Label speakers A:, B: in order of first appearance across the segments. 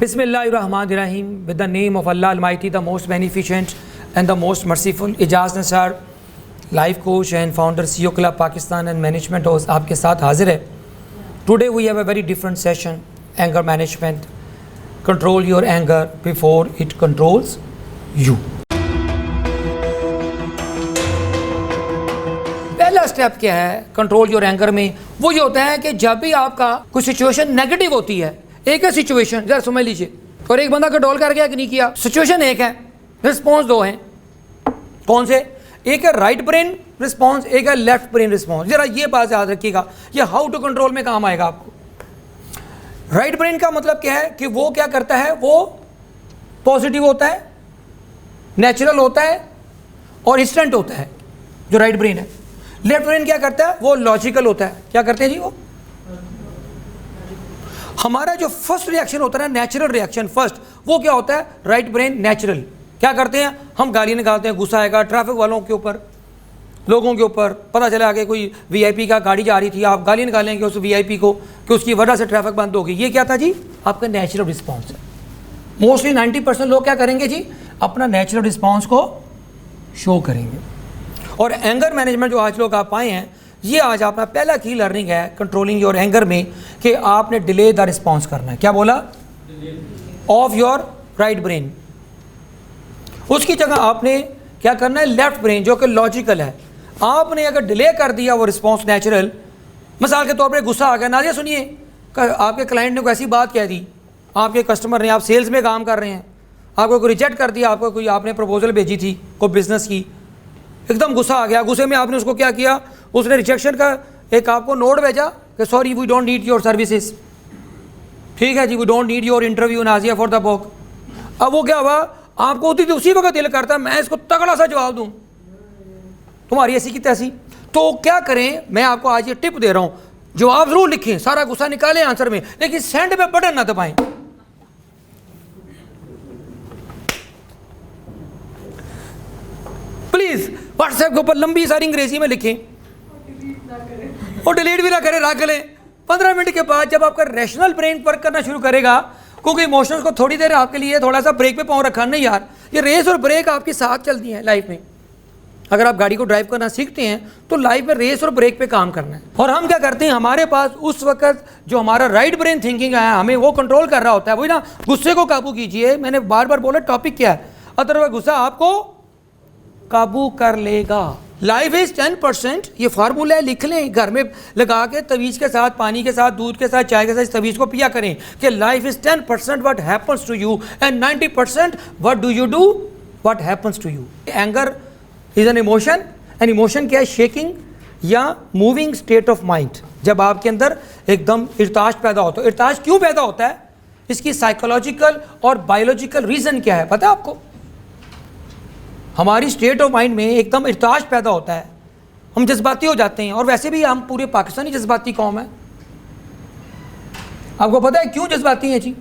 A: Bismillahirrahmanirrahim. With the name of Allah Almighty, the most beneficent and the most merciful. Ijaz Nasar, life coach and founder CEO Club Pakistan and management host आपके साथ हाजिर है. Today we have a very different session, anger management. Control your anger before it controls you. पहला step क्या है control your anger में? वो ये होता है कि जब भी आपका कोई सिचुएशन नेगेटिव होती है, एक है सिचुएशन, जरा समझ लीजिए, और एक बंदा कंट्रोल कर गया कि नहीं किया. सिचुएशन एक है, रिस्पॉन्स दो हैं. कौन से? एक है राइट ब्रेन रिस्पॉन्स, एक है लेफ्ट ब्रेन रिस्पॉन्स. जरा ये बात याद रखिएगा, ये हाउ टू कंट्रोल में काम आएगा आपको. राइट ब्रेन का मतलब क्या है कि वो क्या करता है, वो पॉजिटिव होता है, नेचुरल होता है और इंस्टेंट होता है जो राइट ब्रेन है. लेफ्ट ब्रेन क्या करता है, वो लॉजिकल होता है. क्या करते हैं जी? वो हमारा जो फर्स्ट रिएक्शन होता है ना, नेचुरल रिएक्शन फर्स्ट, वो क्या होता है? Right brain natural. क्या करते हैं हम? गाली निकालते हैं, गुस्सा आएगा ट्रैफिक वालों के ऊपर, लोगों के ऊपर. पता चला कि कोई वीआईपी का गाड़ी जा रही थी, आप गाली निकालेंगे उस वीआईपी को कि उसकी वजह से ट्रैफिक बंद होगी. ये क्या था जी? आपका नेचुरल रिस्पॉन्स है. मोस्टली 90% लोग क्या करेंगे जी? अपना नेचुरल रिस्पॉन्स को शो करेंगे. और एंगर मैनेजमेंट जो आज लोग आप आए हैं, ये आज आपका पहला की लर्निंग है कंट्रोलिंग योर एंगर में, कि आपने डिले द रिस्पॉन्स करना है. क्या बोला? Of your right brain. उसकी जगह आपने क्या करना है? लेफ्ट ब्रेन जो कि लॉजिकल है. आपने अगर डिले कर दिया वो रिस्पॉन्स नेचुरल, मिसाल के तौर पर गुस्सा आ गया. नाजिया सुनिए, आपके क्लाइंट ने कोई ऐसी बात कह दी, आपके कस्टमर ने, आप सेल्स में काम कर रहे हैं, आपको कोई रिजेक्ट कर दिया, आपको कोई, आपने प्रपोजल भेजी थी कोई बिजनेस की, एकदम गुस्सा आ गया. गुस्से में आपने उसको क्या किया? उसने रिजेक्शन का एक आपको नोट भेजा कि sorry we don't need your services. ठीक है जी, we don't need your interview Nazia for the book. अब वो क्या हुआ, आपको उसी वक्त दिल करता मैं इसको तगड़ा सा जवाब दूं, तुम्हारी ऐसी की तैसी. तो क्या करें? मैं आपको आज ये टिप दे रहा हूं, जवाब जरूर लिखें, सारा गुस्सा निकालें आंसर में, लेकिन सेंड पे बटन ना दबाएं. प्लीज व्हाट्सएप के ऊपर लंबी सारी अंग्रेजी में लिखें और डिलीट भी ना करें, रख लें. 15 मिनट के बाद जब आपका रैशनल ब्रेन वर्क करना शुरू करेगा, क्योंकि इमोशंस को थोड़ी देर आपके लिए थोड़ा सा ब्रेक पे पाँव रखा. नहीं यार, ये रेस और ब्रेक आपके साथ चलती हैं लाइफ में. अगर आप गाड़ी को ड्राइव करना सीखते हैं तो लाइफ में रेस और ब्रेक पे काम करना है. और हम क्या करते हैं, हमारे पास उस वक्त जो हमारा राइट ब्रेन थिंकिंग है, हमें वो कंट्रोल कर रहा होता है. वही ना, गुस्से को काबू कीजिए. मैंने बार बार बोला टॉपिक क्या है, अदरवाइज गुस्सा आपको काबू कर लेगा. लाइफ इज 10%, ये फार्मूला है, लिख लें घर में लगा के, तवीज़ के साथ, पानी के साथ, दूध के साथ, चाय के साथ इस तवीज़ को पिया करें कि life is 10% what happens to you and 90% what do you do what happens to you. Anger is an emotion. An emotion क्या है? शेकिंग या मूविंग स्टेट ऑफ माइंड. जब आपके अंदर एकदम इर्ताश पैदा होता है. इर्ताश क्यों पैदा होता है? इसकी साइकोलॉजिकल और बायोलॉजिकल रीज़न क्या है पता है आपको? हमारी स्टेट ऑफ माइंड में एकदम इर्ताश पैदा होता है, हम जज्बाती हो जाते हैं. और वैसे भी हम पूरे पाकिस्तानी जज्बाती कौम है. आपको पता है क्यों जज्बाती हैं जी?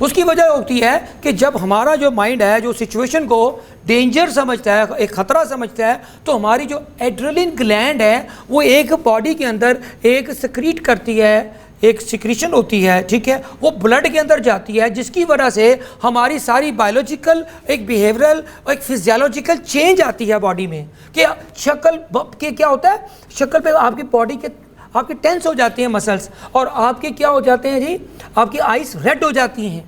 A: उसकी वजह होती है कि जब हमारा जो माइंड है, जो सिचुएशन को डेंजर समझता है, एक ख़तरा समझता है, तो हमारी जो एड्रेनलिन ग्लैंड है वो एक बॉडी के अंदर एक सिक्रीट करती है, एक सिक्रीशन होती है, ठीक है, वो ब्लड के अंदर जाती है, जिसकी वजह से हमारी सारी बायोलॉजिकल, एक बिहेवियरल, एक फिजियोलॉजिकल चेंज आती है बॉडी में. कि शक्ल के क्या होता है, शक्ल पे आपकी बॉडी के आपके टेंस हो जाती हैं मसल्स, और आपके क्या हो जाते हैं जी, आपकी आइज रेड हो जाती हैं.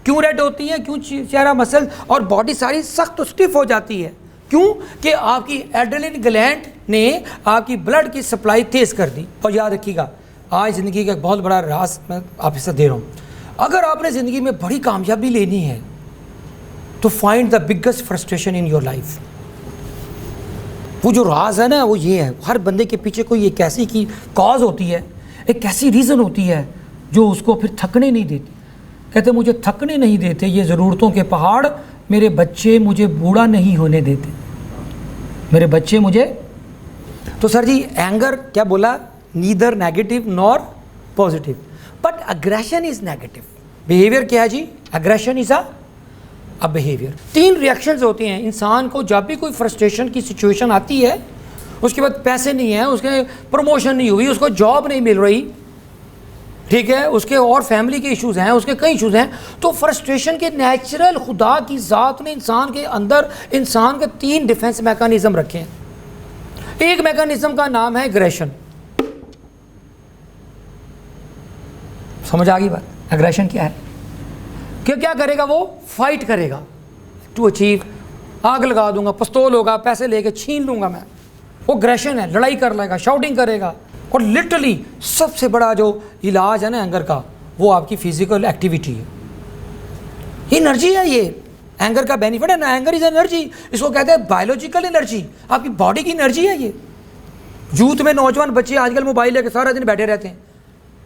A: क्यों रेड होती हैं? क्यों? चेहरा, मसल और बॉडी सारी सख्त स्टिफ हो जाती है. क्यों? कि आपकी एड्रेनलिन ग्लैंड ने आपकी ब्लड की सप्लाई तेज़ कर दी. और याद रखिएगा, आज ज़िंदगी का एक बहुत बड़ा राज मैं आपके साथ दे रहा हूँ. अगर आपने ज़िंदगी में बड़ी कामयाबी लेनी है तो find the biggest frustration in your life. वो जो राज है ना, वो ये है, हर बंदे के पीछे कोई एक ऐसी की कॉज होती है, एक ऐसी रीज़न होती है जो उसको फिर थकने नहीं देती. कहते मुझे थकने नहीं देते ये ज़रूरतों के पहाड़, मेरे बच्चे मुझे बूढ़ा नहीं होने देते, मेरे बच्चे मुझे. तो सर जी एंगर क्या बोला? Neither negative nor positive, but aggression is negative. Behaviour क्या है जी? Aggression is a behaviour. 3 reactions होते हैं इंसान को जब भी कोई फ्रस्ट्रेशन की सिचुएशन आती है. उसके बाद पैसे नहीं है, उसके प्रमोशन नहीं हुई, उसको जॉब नहीं मिल रही, ठीक है, उसके और फैमिली के इश्यूज़ हैं, उसके कई इश्यूज़ हैं। तो फ्रस्ट्रेशन के नेचुरल खुदा की ज़ात ने इंसान के अंदर इंसान के 3 डिफेंस मैकेनिज़्म रखे हैं। एक मैकेनिज़्म का नाम है एग्रेशन। समझ आ गई बात? एग्रेशन क्या है? क्या करेगा वो? फाइट करेगा टू अचीव। आग लगा दूंगा, पिस्तौल होगा, पैसे लेके छीन लूंगा मैं। वो एग्रेशन है, लड़ाई कर लेगा, शाउटिंग करेगा। और लिटरली सबसे बड़ा जो इलाज है ना एंगर का, वो आपकी फिजिकल एक्टिविटी है। एनर्जी है ये, एंगर का बेनिफिट है ना, एंगर इज एनर्जी। इसको कहते हैं बायोलॉजिकल एनर्जी, आपकी बॉडी की एनर्जी है ये। यूथ में नौजवान बच्चे आजकल मोबाइल लेके सारा दिन बैठे रहते हैं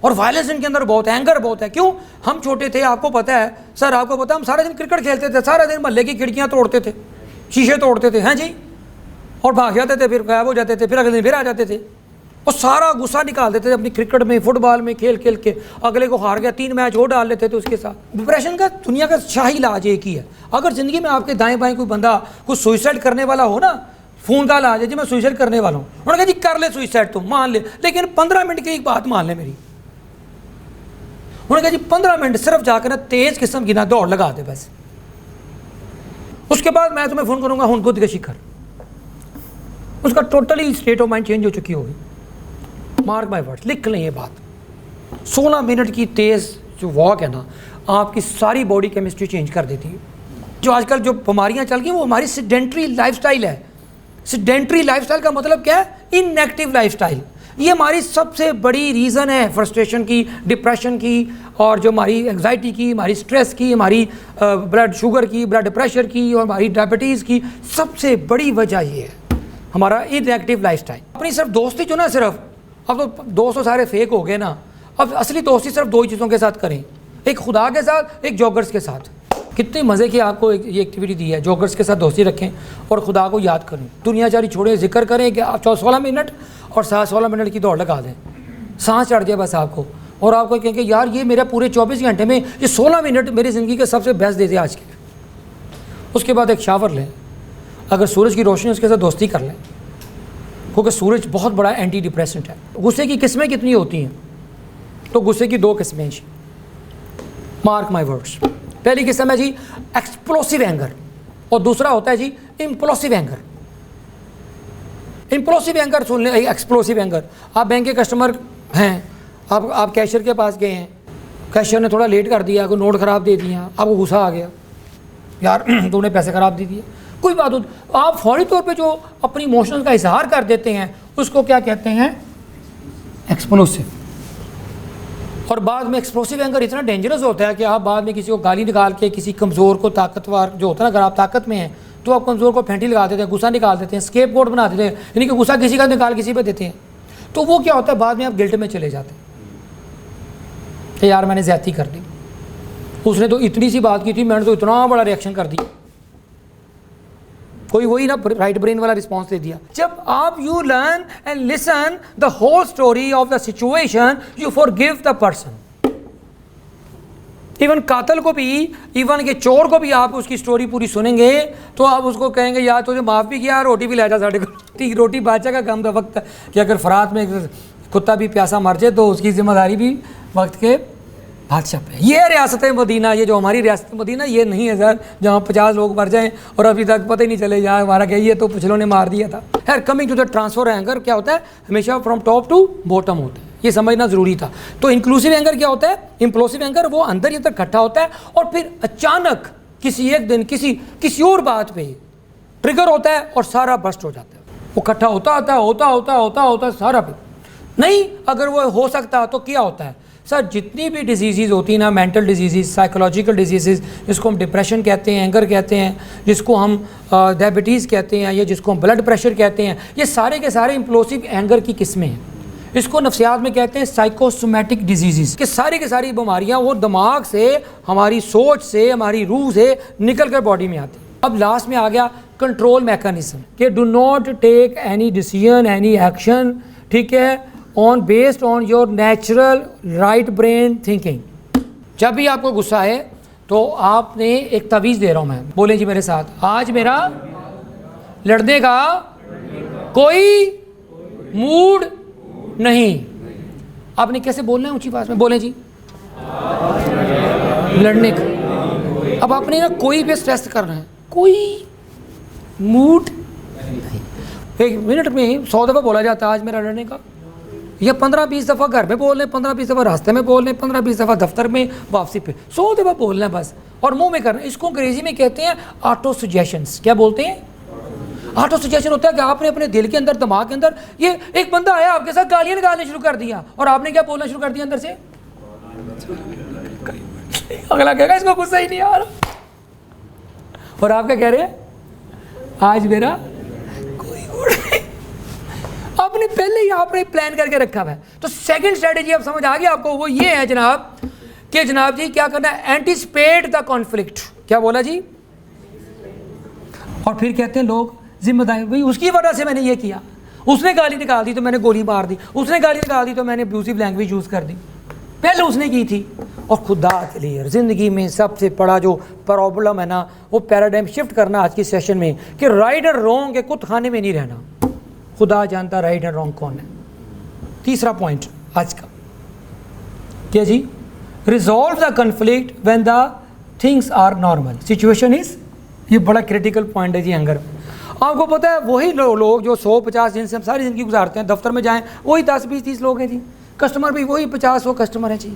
A: और वायलेंस इनके अंदर बहुत है, एंगर बहुत है। क्यों? हम छोटे थे, आपको पता है सर, आपको पता है हम सारा दिन क्रिकेट खेलते थे, सारा दिन मोहल्ले की खिड़कियां तोड़ते थे, शीशे तोड़ते थे, हैं जी, और भाग जाते थे, फिर गायब हो जाते थे, फिर अगले दिन फिर आ जाते थे और सारा गुस्सा निकाल देते थे अपनी क्रिकेट में, फुटबॉल में खेल खेल के। अगले को हार गया, 3 मैच और डाल लेते थे उसके साथ। डिप्रेशन का दुनिया का शाही इलाज एक ही है। अगर ज़िंदगी में आपके दाएं बाएं कोई बंदा कुछ सुइसाइड करने वाला हो ना, फ़ोन का इलाज है जी मैं सुइसाइड करने वाला हूँ, उन्होंने कहा जी कर ले सुइसाइड, तुम मान ले, लेकिन 15 मिनट की एक बात मान ले मेरी। उन्होंने कहा जी 15 मिनट सिर्फ जाकर ना तेज़ किस्म की ना दौड़ लगा दे बस, उसके बाद मैं तुम्हें फ़ोन करूँगा, हुन खुद कशी कर। उसका totally state of mind change हो चुकी होगी। मार्क माय वर्ड्स, लिख लें ये बात। 16 मिनट की तेज़ जो वॉक है ना, आपकी सारी बॉडी केमिस्ट्री चेंज कर देती है। जो आजकल जो बीमारियां चल गई वो हमारी सिडेंट्री लाइफस्टाइल है। सिडेंट्री लाइफस्टाइल का मतलब क्या है? Inactive lifestyle. ये हमारी सबसे बड़ी रीज़न है फ्रस्ट्रेशन की, डिप्रेशन की, और जो हमारी एंग्जाइटी की, हमारी स्ट्रेस की, हमारी ब्लड शुगर की, ब्लड प्रेशर की, और हमारी डायबिटीज़ की सबसे बड़ी वजह ये है हमारा इनएक्टिव लाइफस्टाइल। अपनी सिर्फ दोस्ती जो ना, सिर्फ अब तो दोस्त तो सारे फेक हो गए ना, अब असली दोस्ती सिर्फ 2 ही चीज़ों के साथ करें, एक खुदा के साथ, एक जॉगर्स के साथ। कितने मज़े की आपको ये एक्टिविटी दी है, जॉगर्स के साथ दोस्ती रखें और खुदा को याद करें, दुनियादारी छोड़ें, जिक्र करें कि आप 16 मिनट और 16 मिनट की दौड़ लगा दें, सांस चढ़ जाए बस आपको, और आपको कहेंगे यार ये मेरा पूरे 24 घंटे में ये 16 मिनट मेरी ज़िंदगी के सबसे बेस्ट दे दे आज के। उसके बाद एक शावर लें, अगर सूरज की रोशनी उसके साथ दोस्ती कर लें, क्योंकि सूरज बहुत बड़ा एंटी डिप्रेसेंट है। गुस्से की किस्में कितनी होती हैं? तो गुस्से की 2 किस्में जी, मार्क माय वर्ड्स। पहली किस्म है जी एक्सप्लोसिव एंगर, और दूसरा होता है जी इम्प्लोसिव एंगर। इम्प्लोसिव एंगर सुन लें, एक्सप्लोसिव एंगर, आप बैंक के कस्टमर हैं, आप कैशियर के पास गए हैं, कैशियर ने थोड़ा लेट कर दिया, कोई नोट ख़राब दे दिया, आपको गुस्सा आ गया, यार तूने पैसे ख़राब दे दिए, कोई बात हो, आप फौरी तौर पे जो अपनी इमोशंस का इजहार कर देते हैं उसको क्या कहते हैं? एक्सप्लोसिव। और बाद में एक्सप्लोसिव एंगर इतना डेंजरस होता है कि आप बाद में किसी को गाली निकाल के, किसी कमज़ोर को ताकतवर जो होता है ना, अगर आप ताकत में हैं तो आप कमज़ोर को फेंटी लगा देते हैं, गुस्सा निकाल देते हैं, स्केप गोट बना देते हैं, यानी कि गुस्सा किसी का निकाल किसी पे देते हैं। तो वो क्या होता है, बाद में आप गिल्ट में चले जाते हैं कि यार मैंने ज़्यादती कर दी, उसने तो इतनी सी बात की थी, मैंने तो इतना बड़ा रिएक्शन कर दिया, कोई वही ना राइट ब्रेन वाला रिस्पॉन्स दे दिया। जब आप you learn and listen the whole story of the situation, you forgive the person. Even कातल को भी, इवन के चोर को भी आप उसकी स्टोरी पूरी सुनेंगे तो आप उसको कहेंगे यार तुझे माफ़ भी किया, रोटी भी ले जा साढ़े को। रोटी बादशाह का काम था वक्त कि अगर फरात में कुत्ता भी प्यासा मर जाए तो उसकी जिम्मेदारी भी वक्त के बादशाह पे। ये रियासत मदीना, ये जो हमारी रियासत मदीना, ये नहीं है सर जहाँ 50 लोग मर जाएं और अभी तक पता ही नहीं चले यार हमारा क्या, ये तो पिछलों ने मार दिया था। खैर, coming to the transfer anger क्या होता है, हमेशा फ्रॉम टॉप टू बॉटम होता है, ये समझना ज़रूरी था। तो इंक्लूसिव एंगर क्या होता है? इम्प्लोसिव एंगर वो अंदर ही अंदर इकट्ठा होता है और फिर अचानक किसी एक दिन किसी और बात पे ट्रिगर होता है और सारा बस्ट हो जाता है। वो इकट्ठा होता सारा पे नहीं। अगर वो हो सकता तो क्या होता है सर, जितनी भी डिजीज़ होती हैं ना, मेंटल डिजीज़, साइकोलॉजिकल डिजीज़, जिसको हम डिप्रेशन कहते हैं, एंगर कहते हैं, जिसको हम डायबिटीज़ कहते हैं, या जिसको हम ब्लड प्रेशर कहते हैं, ये सारे के सारे इम्प्लोसिव एंगर की किस्में हैं। इसको नफ्सियात में कहते हैं साइकोसोमैटिक डिजीज़, कि सारी की सारी बीमारियाँ वो दिमाग से, हमारी सोच से, हमारी रूह से निकल कर बॉडी में आती है। अब लास्ट में आ गया कंट्रोल मैकेनिज्म, कि do not take any decision, any action, ठीक है, based on your natural right brain thinking. जब भी आपको गुस्सा है तो आपने एक तवीज़ दे रहा हूँ मैं, बोलें जी मेरे साथ, आज मेरा लड़ने का कोई मूड नहीं। आपने कैसे बोलना है ऊंची आवाज में, बोलें जी। लड़ने का। अब आपने ना कोई भी स्ट्रेस करना है, कोई मूड नहीं। 1 मिनट में 100 दफ़ा बोला जाता है आज मेरा लड़ने का, या 15-20 दफ़ा घर में बोल रहे, 15-20 दफ़ा रास्ते में बोल रहे, 15-20 दफ़ा दफ्तर में वापसी पे, 100 दफ़ा बोलना है बस, और मुंह में करना। इसको अंग्रेजी में कहते हैं ऑटो सजेशंस। क्या बोलते हैं? ऑटो सजेशन होता है कि आपने अपने दिल के अंदर, दिमाग के अंदर, ये एक बंदा आया आपके साथ गालियां निकालने शुरू कर दिया, और आपने क्या बोलना शुरू कर दिया अंदर से? अगला कहेगा इसको गुस्सा ही नहीं आ रहा, और आप क्या कह रहे हैं? आज मेरा कोई मूड नहीं। आपने पहले ही आपने प्लान करके रखा हुआ है। तो सेकंड स्ट्रेटेजी अब समझ आ गया आपको, वो ये है जनाब कि जनाब जी क्या करना है? Anticipate the conflict. क्या बोला जी? और फिर कहते हैं लोग जिम्मेदारी, भाई उसकी वजह से मैंने ये किया, उसने गाली निकाल दी तो मैंने गोली मार दी, उसने गाली निकाल दी तो मैंने अब्यूसिव लैंग्वेज यूज़ कर दी, पहले उसने की थी। और खुदा के लिए ज़िंदगी में सबसे बड़ा जो प्रॉब्लम है ना, वो पैराडाइम शिफ्ट करना आज की सेशन में, कि राइट एंड रॉन्ग के कुछ खाने में नहीं रहना। खुदा जानता राइट एंड रॉन्ग कौन है। तीसरा पॉइंट आज का क्या जी? Resolve the conflict when the things are normal, situation is, ये बड़ा क्रिटिकल पॉइंट है जी। हंगर आपको पता है वही लोग जो 100-50 जिनसे हम सारी ज़िंदगी गुजारते हैं, दफ्तर में जाएं वही 10-20-30 लोग हैं जी, कस्टमर भी वही 50-100 कस्टमर हैं जी,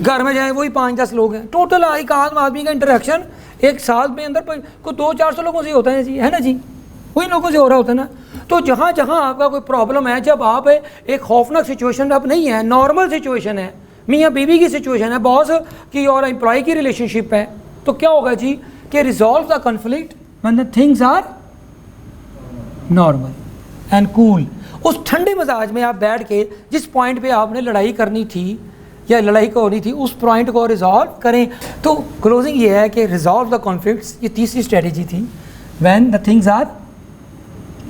A: घर में जाएं वही 5-10 लोग हैं, टोटल एक आदमी का इंटरेक्शन एक साल में अंदर कोई 200-400 लोगों से होता है जी, है ना जी, वही लोगों से हो रहा होता है ना। तो जहाँ जहाँ आपका कोई प्रॉब्लम है, जब आप एक खौफनाक सिचुएशन में आप नहीं है, नॉर्मल सिचुएशन है, मियाँ बीवी की सिचुएशन है, बॉस की और एम्प्लॉय की रिलेशनशिप है, तो क्या होगा जी कि resolve the conflict when the things are normal and cool. उस ठंडे मिजाज में आप बैठ के जिस पॉइंट पे आपने लड़ाई करनी थी या लड़ाई को होनी थी, उस पॉइंट को रिजॉल्व करें। तो क्लोजिंग ये है कि रिजॉल्व द कॉन्फ्लिक्ट्स, ये तीसरी स्ट्रेटेजी थी, when the things are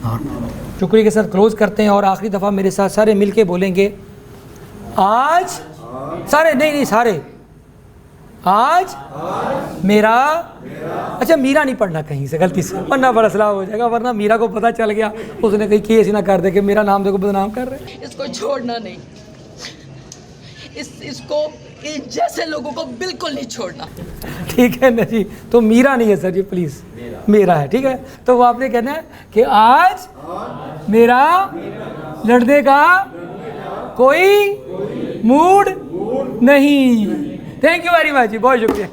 A: normal. शुक्रिया के साथ क्लोज करते हैं, और आखिरी दफ़ा मेरे साथ सारे मिल के बोलेंगे आज, सारे नहीं सारे, आज मेरा, अच्छा मीरा नहीं पढ़ना कहीं से गलती से, वरना बड़ा सलाह हो जाएगा, वरना मीरा को पता चल गया उसने कहीं केस ना कर दे कि मेरा नाम देखो बदनाम कर रहे हैं।
B: इसको छोड़ना नहीं, इसको इन जैसे लोगों को बिल्कुल नहीं छोड़ना।
A: ठीक है ना जी, तो मीरा नहीं है सर जी, प्लीज़ मेरा है, ठीक है। तो वो आपने कहना है कि आज मेरा लड़ने का कोई मूड नहीं। थैंक यू वेरी मच जी, बहुत शुक्रिया।